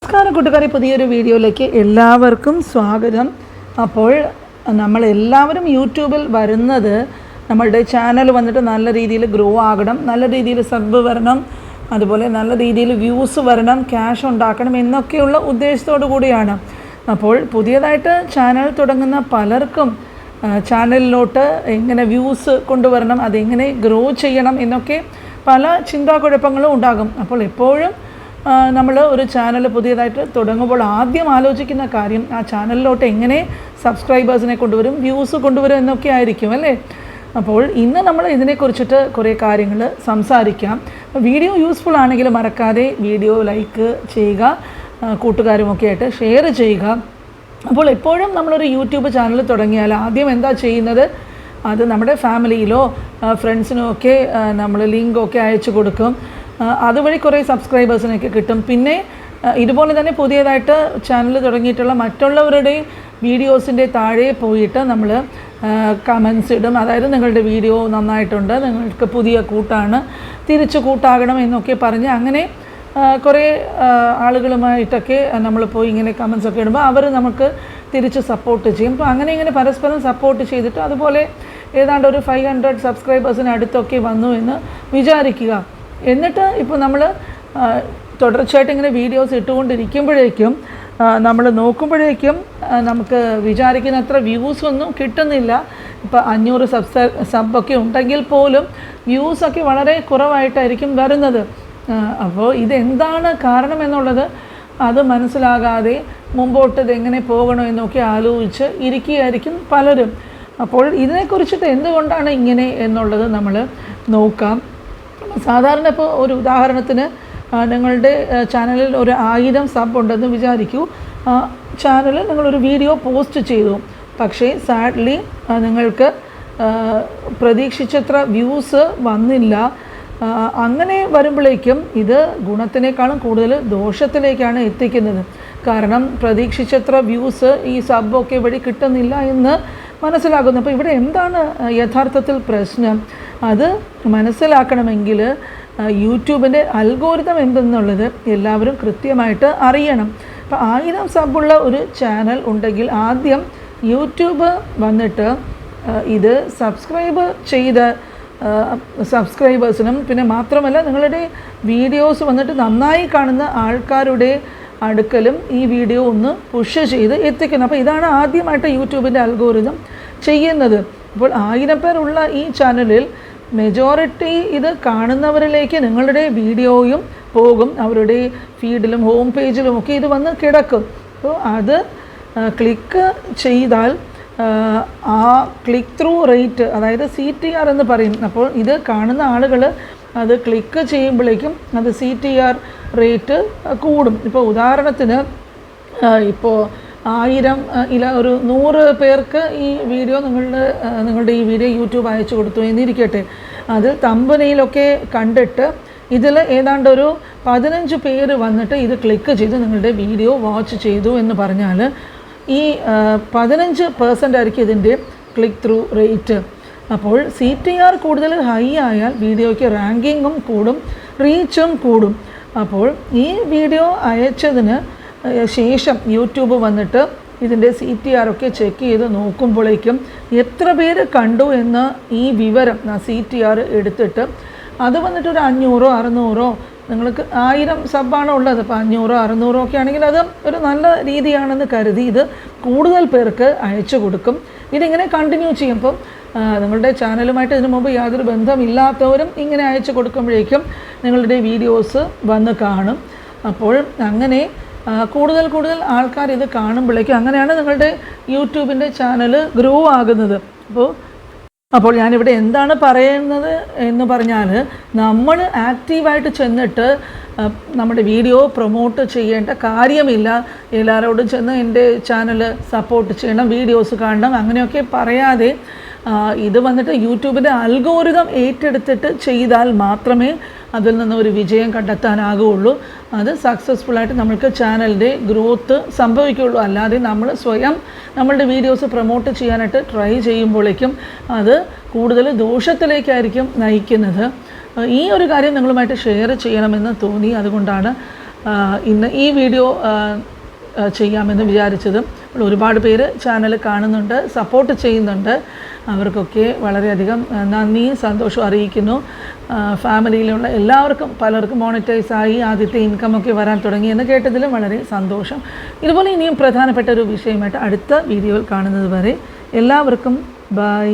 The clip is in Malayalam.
നമസ്കാരം കൂട്ടുകാരെ, പുതിയൊരു വീഡിയോയിലേക്ക് എല്ലാവർക്കും സ്വാഗതം. അപ്പോൾ നമ്മളെല്ലാവരും യൂട്യൂബിൽ വരുന്നത് നമ്മളുടെ ചാനൽ വന്നിട്ട് നല്ല രീതിയിൽ ഗ്രോ ആകണം, നല്ല രീതിയിൽ സബ് വരണം, അതുപോലെ നല്ല രീതിയിൽ വ്യൂസ് വരണം, ക്യാഷ് ഉണ്ടാക്കണം എന്നൊക്കെയുള്ള ഉദ്ദേശത്തോടു കൂടിയാണ്. അപ്പോൾ പുതിയതായിട്ട് ചാനൽ തുടങ്ങുന്ന പലർക്കും ചാനലിലോട്ട് എങ്ങനെ വ്യൂസ് കൊണ്ടുവരണം, അതെങ്ങനെ ഗ്രോ ചെയ്യണം എന്നൊക്കെ പല ചിന്താക്കുഴപ്പങ്ങളും ഉണ്ടാകും. അപ്പോൾ എപ്പോഴും നമ്മൾ ഒരു ചാനൽ പുതിയതായിട്ട് തുടങ്ങുമ്പോൾ ആദ്യം ആലോചിക്കുന്ന കാര്യം ആ ചാനലിലോട്ട് എങ്ങനെ സബ്സ്ക്രൈബേഴ്സിനെ കൊണ്ടുവരും, വ്യൂസ് കൊണ്ടുവരും എന്നൊക്കെ ആയിരിക്കും അല്ലേ. അപ്പോൾ ഇന്ന് നമ്മൾ ഇതിനെക്കുറിച്ചിട്ട് കുറേ കാര്യങ്ങൾ സംസാരിക്കാം. വീഡിയോ യൂസ്ഫുൾ ആണെങ്കിൽ മറക്കാതെ വീഡിയോ ലൈക്ക് ചെയ്യുക, കൂട്ടുകാരുമൊക്കെ ആയിട്ട് ഷെയർ ചെയ്യുക. അപ്പോൾ എപ്പോഴും നമ്മളൊരു യൂട്യൂബ് ചാനൽ തുടങ്ങിയാൽ ആദ്യം എന്താ ചെയ്യുന്നത്, അത് നമ്മുടെ ഫാമിലിയിലോ ഫ്രണ്ട്സിനോ ഒക്കെ നമ്മൾ ലിങ്കൊക്കെ അയച്ചു കൊടുക്കും. അതുവഴി കുറേ സബ്സ്ക്രൈബേഴ്സിനൊക്കെ കിട്ടും. പിന്നെ ഇതുപോലെ തന്നെ പുതിയതായിട്ട് ചാനൽ തുടങ്ങിയിട്ടുള്ള മറ്റുള്ളവരുടെ വീഡിയോസിൻ്റെ താഴെ പോയിട്ട് നമ്മൾ കമൻസ് ഇടും. അതായത് നിങ്ങളുടെ വീഡിയോ നന്നായിട്ടുണ്ട്, നിങ്ങൾക്ക് പുതിയ കൂട്ടാണ്, തിരിച്ച് കൂട്ടാകണം എന്നൊക്കെ പറഞ്ഞ് അങ്ങനെ കുറേ ആളുകളുമായിട്ടൊക്കെ നമ്മൾ പോയി ഇങ്ങനെ കമൻസൊക്കെ ഇടുമ്പോൾ അവർ നമുക്ക് തിരിച്ച് സപ്പോർട്ട് ചെയ്യും. അപ്പോൾ അങ്ങനെ ഇങ്ങനെ പരസ്പരം സപ്പോർട്ട് ചെയ്തിട്ട് അതുപോലെ ഏതാണ്ട് ഒരു 500 സബ്സ്ക്രൈബേഴ്സിന് അടുത്തൊക്കെ വന്നു എന്ന് വിചാരിക്കുക. എന്നിട്ട് ഇപ്പോൾ നമ്മൾ തുടർച്ചയായിട്ട് ഇങ്ങനെ വീഡിയോസ് ഇട്ടുകൊണ്ടിരിക്കുമ്പോഴേക്കും നമ്മൾ നോക്കുമ്പോഴേക്കും നമുക്ക് വിചാരിക്കുന്ന അത്ര വ്യൂസൊന്നും കിട്ടുന്നില്ല. ഇപ്പോൾ 500 സബ്ബൊക്കെ ഉണ്ടെങ്കിൽ പോലും വ്യൂസൊക്കെ വളരെ കുറവായിട്ടായിരിക്കും വരുന്നത്. അപ്പോൾ ഇതെന്താണ് കാരണം എന്നുള്ളത് അത് മനസ്സിലാകാതെ മുമ്പോട്ട് ഇതെങ്ങനെ പോകണമെന്നൊക്കെ ആലോചിച്ച് ഇരിക്കുകയായിരിക്കും പലരും. അപ്പോൾ ഇതിനെക്കുറിച്ചിട്ട് എന്തുകൊണ്ടാണ് ഇങ്ങനെ എന്നുള്ളത് നമ്മൾ നോക്കാം. സാധാരണ ഇപ്പോൾ ഒരു ഉദാഹരണത്തിന് നിങ്ങളുടെ ചാനലിൽ ഒരു 1000 സബ് ഉണ്ടെന്ന് വിചാരിക്കൂ. ചാനലിൽ നിങ്ങളൊരു വീഡിയോ പോസ്റ്റ് ചെയ്തു, പക്ഷേ സാഡ്ലി നിങ്ങൾക്ക് പ്രതീക്ഷിച്ചത്ര വ്യൂസ് വന്നില്ല. അങ്ങനെ വരുമ്പോഴേക്കും ഇത് ഗുണത്തിനേക്കാളും കൂടുതൽ ദോഷത്തിലേക്കാണ് എത്തിക്കുന്നത്. കാരണം പ്രതീക്ഷിച്ചത്ര വ്യൂസ് ഈ സബ്ബൊക്കെ വഴി കിട്ടുന്നില്ല എന്ന് മനസ്സിലാക്കുന്നു. അപ്പോൾ ഇവിടെ എന്താണ് യഥാർത്ഥത്തിൽ പ്രശ്നം, അത് മനസ്സിലാക്കണമെങ്കിൽ യൂട്യൂബിൻ്റെ അൽഗോരിതം എന്തെന്നുള്ളത് എല്ലാവരും കൃത്യമായിട്ട് അറിയണം. അപ്പോൾ 1000 സബുള്ള ഒരു ചാനൽ ഉണ്ടെങ്കിൽ ആദ്യം യൂട്യൂബ് വന്നിട്ട് ഇത് സബ്സ്ക്രൈബ് ചെയ്ത സബ്സ്ക്രൈബേഴ്സിനും പിന്നെ മാത്രമല്ല നിങ്ങളുടെ വീഡിയോസ് വന്നിട്ട് നന്നായി കാണുന്ന ആൾക്കാരുടെ അടുക്കലും ഈ വീഡിയോ ഒന്ന് പുഷ് ചെയ്ത് എത്തിക്കുന്നു. അപ്പോൾ ഇതാണ് ആദ്യമായിട്ട് യൂട്യൂബിൻ്റെ അൽഗോരിതം ചെയ്യുന്നത്. അപ്പോൾ 1000 പേരുള്ള ഈ ചാനലിൽ മെജോറിറ്റി ഇത് കാണുന്നവരിലേക്ക് നിങ്ങളുടെ വീഡിയോയും പോകും, അവരുടെ ഫീഡിലും ഹോം പേജിലും ഒക്കെ ഇത് വന്ന് കിടക്കും. അപ്പോൾ അത് ക്ലിക്ക് ചെയ്താൽ ആ ക്ലിക്ക് ത്രൂ റേറ്റ്, അതായത് CTR എന്ന് പറയും. അപ്പോൾ ഇത് കാണുന്ന ആളുകൾ അത് ക്ലിക്ക് ചെയ്യുമ്പോഴേക്കും അത് CTR റേറ്റ് കൂടും. ഇപ്പോൾ ഉദാഹരണത്തിന് ഇപ്പോൾ 1000 ഇല്ല ഒരു 100 പേർക്ക് ഈ വീഡിയോ നിങ്ങളുടെ ഈ വീഡിയോ യൂട്യൂബ് അയച്ചു കൊടുത്തു എന്നിരിക്കട്ടെ. അതിൽ തമ്പനെയിലൊക്കെ കണ്ടിട്ട് ഇതിൽ ഏതാണ്ട് ഒരു 15 പേര് വന്നിട്ട് ഇത് ക്ലിക്ക് ചെയ്ത് നിങ്ങളുടെ വീഡിയോ വാച്ച് ചെയ്തു എന്ന് പറഞ്ഞാൽ ഈ 15% ആയിരിക്കും ഇതിൻ്റെ ക്ലിക്ക് ത്രൂ റേറ്റ്. അപ്പോൾ CTR കൂടുതൽ ഹൈ ആയാൽ വീഡിയോയ്ക്ക് റാങ്കിങ്ങും കൂടും, റീച്ചും കൂടും. അപ്പോൾ ഈ വീഡിയോ അയച്ചതിന് ശേഷം യൂട്യൂബ് വന്നിട്ട് ഇതിൻ്റെ CTR ഒക്കെ ചെക്ക് ചെയ്ത് നോക്കുമ്പോഴേക്കും എത്ര പേര് കണ്ടു എന്ന് ഈ വിവരം CTR എടുത്തിട്ട് അത് വന്നിട്ട് ഒരു 500 600 നിങ്ങൾക്ക് 1000 സബ്ബാണ് ഉള്ളത്. അപ്പോൾ 500 600 ഒക്കെ ആണെങ്കിൽ അത് ഒരു നല്ല രീതിയാണെന്ന് കരുതി ഇത് കൂടുതൽ പേർക്ക് അയച്ചു കൊടുക്കും. ഇതിങ്ങനെ കണ്ടിന്യൂ ചെയ്യുമ്പം നിങ്ങളുടെ ചാനലുമായിട്ട് ഇതിനു മുമ്പ് യാതൊരു ബന്ധമില്ലാത്തവരും ഇങ്ങനെ അയച്ചു കൊടുക്കുമ്പോഴേക്കും നിങ്ങളുടെ വീഡിയോസ് വന്ന് കാണും. അപ്പോൾ അങ്ങനെ കൂടുതൽ ആൾക്കാർ ഇത് കാണുമ്പോഴേക്കും അങ്ങനെയാണ് നിങ്ങളുടെ യൂട്യൂബിൻ്റെ ചാനൽ ഗ്രോ ആകുന്നത്. അപ്പോൾ ഞാനിവിടെ എന്താണ് പറയുന്നത് എന്ന് പറഞ്ഞാൽ നമ്മൾ ആക്റ്റീവായിട്ട് ചെന്നിട്ട് നമ്മുടെ വീഡിയോ പ്രൊമോട്ട് ചെയ്യേണ്ട കാര്യമില്ല. എല്ലാവരോടും ചെന്ന് എൻ്റെ ചാനൽ സപ്പോർട്ട് ചെയ്യണം, വീഡിയോസ് കാണണം അങ്ങനെയൊക്കെ പറയാതെ ഇത് വന്നിട്ട് യൂട്യൂബിൻ്റെ അൽഗോരിതം ഏറ്റെടുത്തിട്ട് ചെയ്താൽ മാത്രമേ അതിൽ നിന്ന് ഒരു വിജയം കണ്ടെത്താനാകുകയുള്ളൂ. അത് സക്സസ്ഫുള്ളായിട്ട് നമ്മൾക്ക് ചാനലിൻ്റെ ഗ്രോത്ത് സംഭവിക്കുകയുള്ളൂ. അല്ലാതെ നമ്മൾ സ്വയം നമ്മളുടെ വീഡിയോസ് പ്രൊമോട്ട് ചെയ്യാനായിട്ട് ട്രൈ ചെയ്യുമ്പോഴേക്കും അത് കൂടുതൽ ദോഷത്തിലേക്കായിരിക്കും നയിക്കുന്നത്. ഈ ഒരു കാര്യം നിങ്ങളുമായിട്ട് ഷെയർ ചെയ്യണമെന്ന് തോന്നി, അതുകൊണ്ടാണ് ഇന്ന് ഈ വീഡിയോ ചെയ്യാമെന്ന് വിചാരിച്ചത്. ഒരുപാട് പേര് ചാനൽ കാണുന്നുണ്ട്, സപ്പോർട്ട് ചെയ്യുന്നുണ്ട്. അവർക്കൊക്കെ വളരെയധികം നന്ദിയും സന്തോഷവും അറിയിക്കുന്നു. ഫാമിലിയിലുള്ള എല്ലാവർക്കും പലർക്കും മോണിറ്റൈസായി ആദ്യത്തെ ഇൻകമൊക്കെ വരാൻ തുടങ്ങിയെന്ന് കേട്ടതിലും വളരെ സന്തോഷം. ഇതുപോലെ ഇനിയും പ്രധാനപ്പെട്ട ഒരു വിഷയമായിട്ട് അടുത്ത വീഡിയോയിൽ കാണുന്നത് വരെ എല്ലാവർക്കും ബൈ.